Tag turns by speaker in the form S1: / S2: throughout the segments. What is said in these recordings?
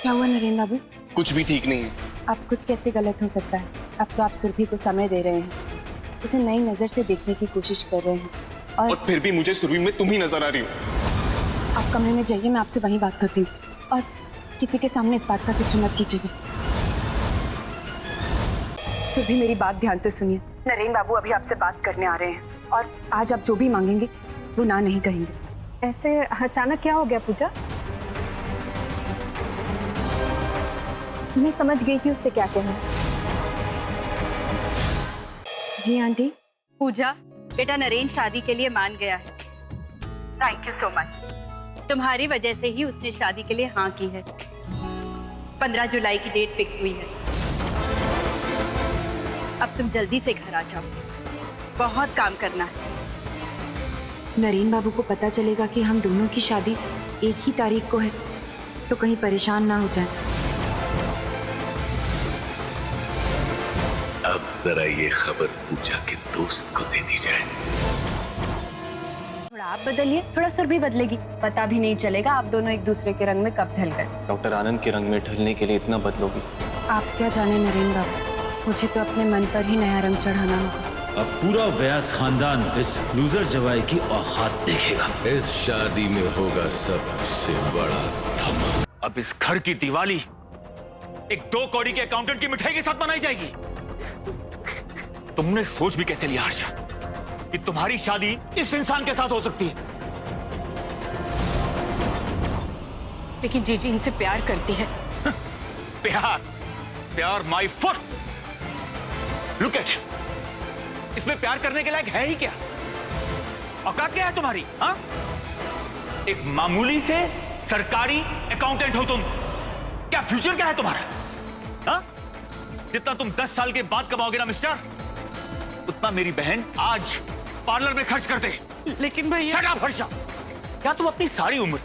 S1: क्या हुआ नरेंद्र बाबू?
S2: कुछ भी ठीक नहीं है।
S1: अब कुछ कैसे गलत हो सकता है? अब तो आप सुरभि को समय दे रहे हैं, उसे नई नजर से देखने की कोशिश कर रहे हैं
S2: और फिर भी मुझे सुरभि में तुम ही नजर आ रही हो।
S1: आप कमरे में जाइए, मैं आपसे वहीं बात करती हूँ और किसी के सामने इस बात का जिक्र मत कीजिएगा। सुरभि मेरी बात ध्यान से सुनिए। नरेंद्र बाबू अभी आपसे बात करने आ रहे हैं और आज आप जो भी मांगेंगे वो ना नहीं कहेंगे।
S3: ऐसे अचानक क्या हो गया पूजा? मैं समझ गई कि उससे क्या कहना है।
S1: जी आंटी।
S4: पूजा, बेटा नरेन शादी के लिए मान गया है। Thank you so much. तुम्हारी वजह से ही उसने शादी के लिए हाँ की है। 15 जुलाई की डेट फिक्स हुई है। अब तुम जल्दी से घर आ जाओ, बहुत काम करना है।
S1: नरेंद्र बाबू को पता चलेगा कि हम दोनों की शादी एक ही तारीख को है तो कहीं परेशान ना हो जाए।
S5: अब जरा ये खबर पूजा के दोस्त को दे दी जाए।
S1: थोड़ा आप बदलिए, थोड़ा सुरभि बदलेगी, पता भी नहीं चलेगा आप दोनों एक दूसरे के रंग में कब ढल गए।
S2: डॉक्टर आनंद के रंग में ढलने के लिए इतना बदलोगी?
S1: आप क्या जाने नरेंद्र बाबू, मुझे तो अपने मन पर ही नया रंग चढ़ाना होगा।
S6: अब पूरा व्यास खानदान इस लूजर जवाई की औकात देखेगा।
S5: इस शादी में होगा सबसे बड़ा धमाका।
S7: अब इस घर की दिवाली एक 2 कौड़ी के अकाउंटेंट की मिठाई के साथ मनाई जाएगी। तुमने सोच भी कैसे लिया हर्षा कि तुम्हारी शादी इस इंसान के साथ हो सकती है?
S1: लेकिन जीजी इनसे प्यार करती है।
S7: प्यार? प्यार माय फुट। लुक एट, इसमें प्यार करने के लायक है ही क्या? औकात क्या है तुम्हारी? हाँ, एक मामूली से सरकारी अकाउंटेंट हो तुम। क्या फ्यूचर क्या है तुम्हारा? हाँ, जितना तुम 10 साल के बाद कमाओगे ना मिस्टर, उतना मेरी बहन आज पार्लर में खर्च करते।
S4: लेकिन भैया।
S7: Shut up Harsha. क्या तुम अपनी सारी उम्र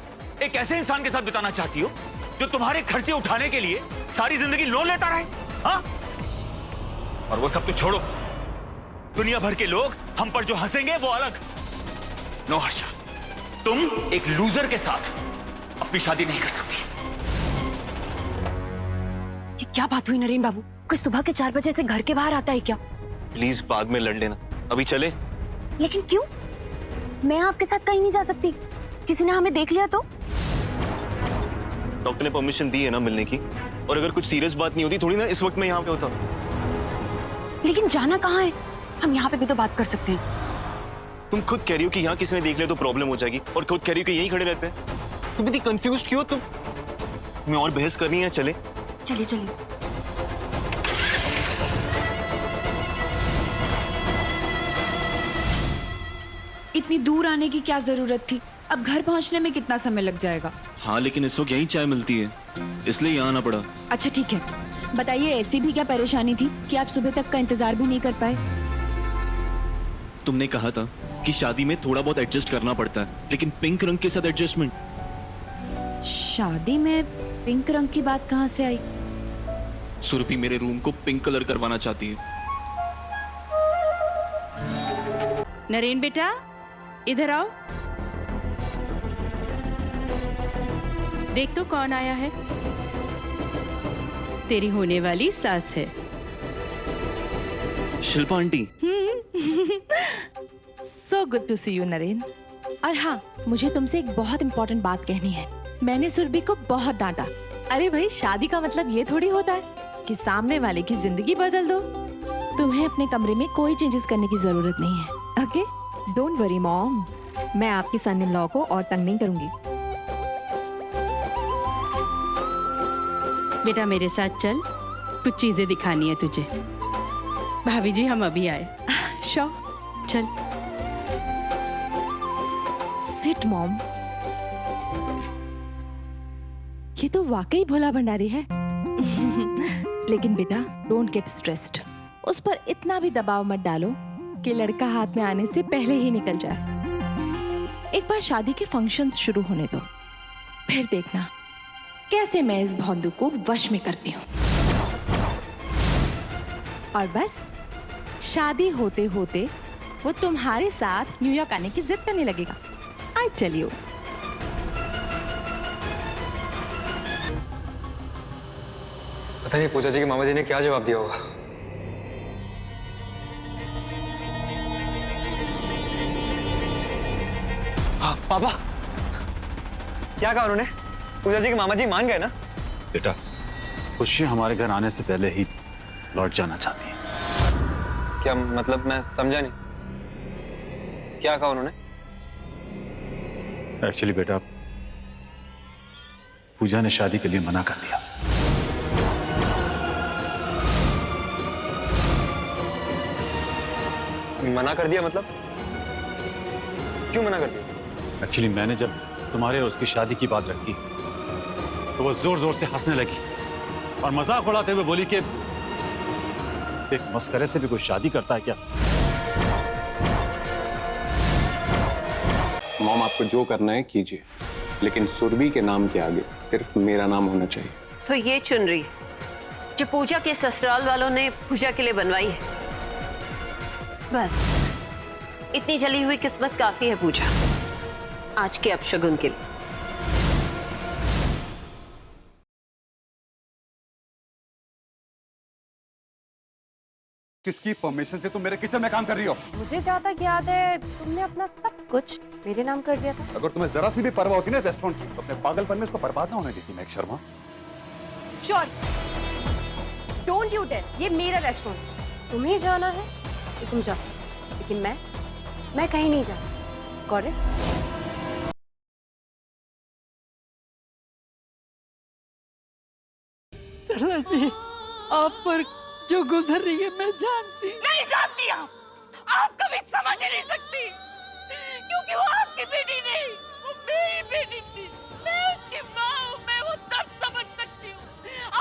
S7: एक ऐसे इंसान के साथ बिताना चाहती हो जो तुम्हारे खर्चे उठाने के लिए सारी जिंदगी लोन लेता रहे? हाँ? और वो सब तो छोड़ो, दुनिया भर के लोग हम पर जो हंसेंगे वो अलग। नो हर्षा, तुम एक लूजर के साथ अपनी शादी नहीं कर सकती।
S1: ये क्या बात हुई नरेंद्र बाबू? कोई सुबह के 4 बजे से घर के बाहर आता है क्या?
S2: प्लीज बाद में लड़ लेना, अभी चले।
S1: लेकिन क्यों? मैं आपके साथ कहीं नहीं जा सकती, किसी ने हमें देख लिया तो?
S2: डॉक्टर ने परमिशन दी है ना मिलने की, और अगर कुछ सीरियस बात नहीं होती थोड़ी ना इस वक्त मैं यहाँ पे होता।
S1: लेकिन जाना कहाँ है? हम यहाँ पे भी तो बात कर सकते हैं।
S2: तुम खुद कह रही हो कि यहाँ किसी ने देख लिया तो प्रॉब्लम हो जाएगी, और खुद कह रही हो कि यहीं खड़े रहते हैं। तुम इतनी कंफ्यूज क्यों? तुम मैं और बहस करनी है? चले
S1: चलिए चलिए।
S8: इतनी दूर आने की क्या जरूरत थी? अब घर पहुंचने में कितना समय लग जाएगा?
S9: हाँ, लेकिन इस वक्त यहीं चाय मिलती है, इसलिए यहाँ आना पड़ा।
S8: अच्छा ठीक है, बताइए ऐसी भी क्या परेशानी थी कि आप सुबह तक का इंतजार भी नहीं कर पाए?
S9: तुमने कहा था कि शादी में थोड़ा बहुत एडजस्ट करना पड़ता है, लेकिन पिंक रंग के साथ एडजस्टमेंट।
S8: शादी में पिंक रंग की बात कहाँ से आई?
S9: सुरभि मेरे रूम को पिंक कलर करवाना चाहती है।
S4: नरेन बेटा, इधर आओ। देख तो कौन आया है। तेरी होने वाली सास है।
S9: Shilpa aunty.
S10: So good to see you Naren. और हाँ, मुझे तुमसे एक बहुत इंपॉर्टेंट बात कहनी है। मैंने सुरभि को बहुत डांटा। अरे भाई, शादी का मतलब ये थोड़ी होता है कि सामने वाले की जिंदगी बदल दो। तुम्हें अपने कमरे में कोई चेंजेस करने की जरूरत नहीं है। ओके?
S3: डोंट वरी मॉम, मैं आपकी सन इन लॉ को और तंग नहीं करूंगी।
S4: बेटा मेरे साथ चल, कुछ चीजें दिखानी है तुझे। भाभी जी हम अभी आए।
S10: श्योर,
S4: चल।
S10: Sit mom. ये तो वाकई भोला भंडारी है। लेकिन बेटा डोंट गेट स्ट्रेस्ड। उस पर इतना भी दबाव मत डालो कि लड़का हाथ में आने से पहले ही निकल जाए। एक बार शादी के फंक्शंस शुरू होने दो, फिर देखना कैसे मैं इस भौंदू को वश में करती हूँ। और बस शादी होते होते वो तुम्हारे साथ न्यूयॉर्क आने की जिद करने लगेगा। I tell you.
S11: पता नहीं पूजा जी के मामा जी ने क्या जवाब दिया होगा। हाँ, पापा क्या कहा उन्होंने? पूजा जी के मामा जी मान गए ना?
S6: बेटा खुशी हमारे घर आने से पहले ही लौट जाना चाहती है।
S11: क्या मतलब? मैं समझा नहीं, क्या कहा उन्होंने?
S6: एक्चुअली बेटा पूजा ने शादी के लिए मना कर दिया।
S11: मना कर दिया मतलब? क्यों मना कर दिया?
S6: एक्चुअली मैंने जब तुम्हारे और उसकी शादी की बात रखी तो वो जोर जोर से हंसने लगी और मजाक उड़ाते हुए बोली कि एक मस्करे से भी कोई शादी करता है क्या?
S12: मॉम, आपको जो करना है कीजिए, लेकिन सुरभि के नाम के आगे सिर्फ मेरा नाम होना चाहिए।
S13: तो ये चुनरी जो पूजा के ससुराल वालों ने पूजा के लिए बनवाई है, बस इतनी जली हुई किस्मत काफी है पूजा आज के अपशगुन के लिए।
S14: किसकी परमिशन से तुम मेरे किचन में काम कर रही हो?
S1: मुझे जहाँ तक याद है तुमने अपना सब कुछ मेरे नाम कर दिया था।
S14: अगर तुम्हें जरा सी भी परवाह होती ना रेस्टोरेंट की, तो अपने पागलपन में इसको बर्बाद ना होने देती Mehak Sharma.
S1: Sure, don't you dare, ये मेरा रेस्टोरेंट, तुम्हें जाना है तो तुम जा सकते, लेकिन मैं कहीं नहीं जाती। Got it?
S15: सरला जी, आप पर जो गुजर रही है मैं जानती
S16: नहीं जानती। आप कभी समझ ही नहीं सकती, क्योंकि वो आपकी बेटी नहीं, वो मेरी बेटी थी। मैं उसकी माँ हूँ, मैं वो दर्द समझ सकती हूँ।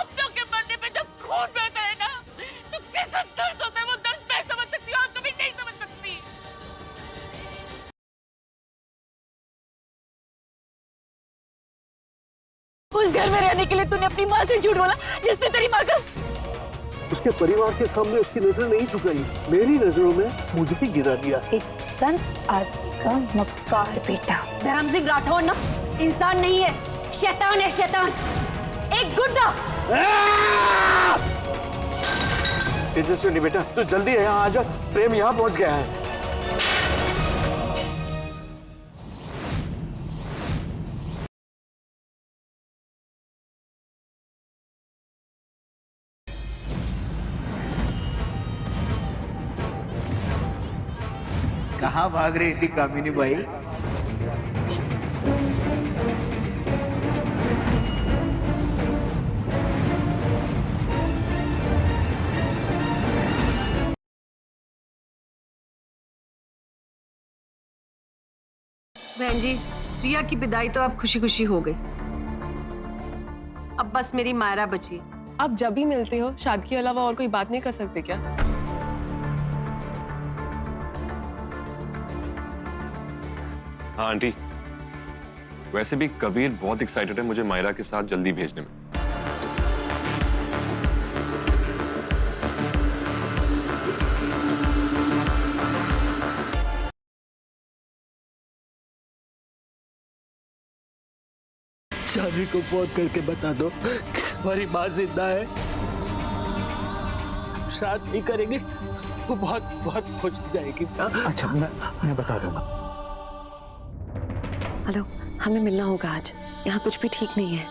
S16: अपनों के मरने पे जब खून बहता है ना, तो कैसा दर्द होता है वो दर्द मैं समझ सकती हूँ, आप कभी नहीं समझ सकती। उस घर में रहने के लिए तूने अपनी माँ से झूठ बोला, जिसने तेरी माँ का
S17: उसके परिवार के सामने उसकी नजर नहीं झुकाई, मेरी नजरों में मुझे ही गिरा दिया।
S1: एक संत आदमी का मक्कार बेटा।
S16: धर्म सिंह राठौर ना इंसान नहीं है, शैतान है, शैतान, एक गुंडा।
S17: तेजस्विनी बेटा, तू जल्दी यहाँ आ जा, प्रेम यहाँ पहुँच गया है।
S18: कहाँ भाग रही थी कामिनी भाई?
S13: बहन जी, रिया की विदाई तो अब खुशी खुशी हो गई, अब बस मेरी मायरा बची।
S19: आप जब भी मिलते हो शादी के अलावा और कोई बात नहीं कर सकते क्या?
S12: हाँ आंटी, वैसे भी कबीर बहुत एक्साइटेड है मुझे मायरा के साथ जल्दी भेजने में।
S18: शादी को फोन करके बता दो कि हमारी माँ जिंदा है, शादी नहीं करेंगे वो बहुत बहुत खुश हो जाएगी।
S17: अच्छा, मैं बता दूंगा।
S13: हेलो, हमें मिलना होगा आज, यहाँ कुछ भी ठीक नहीं है।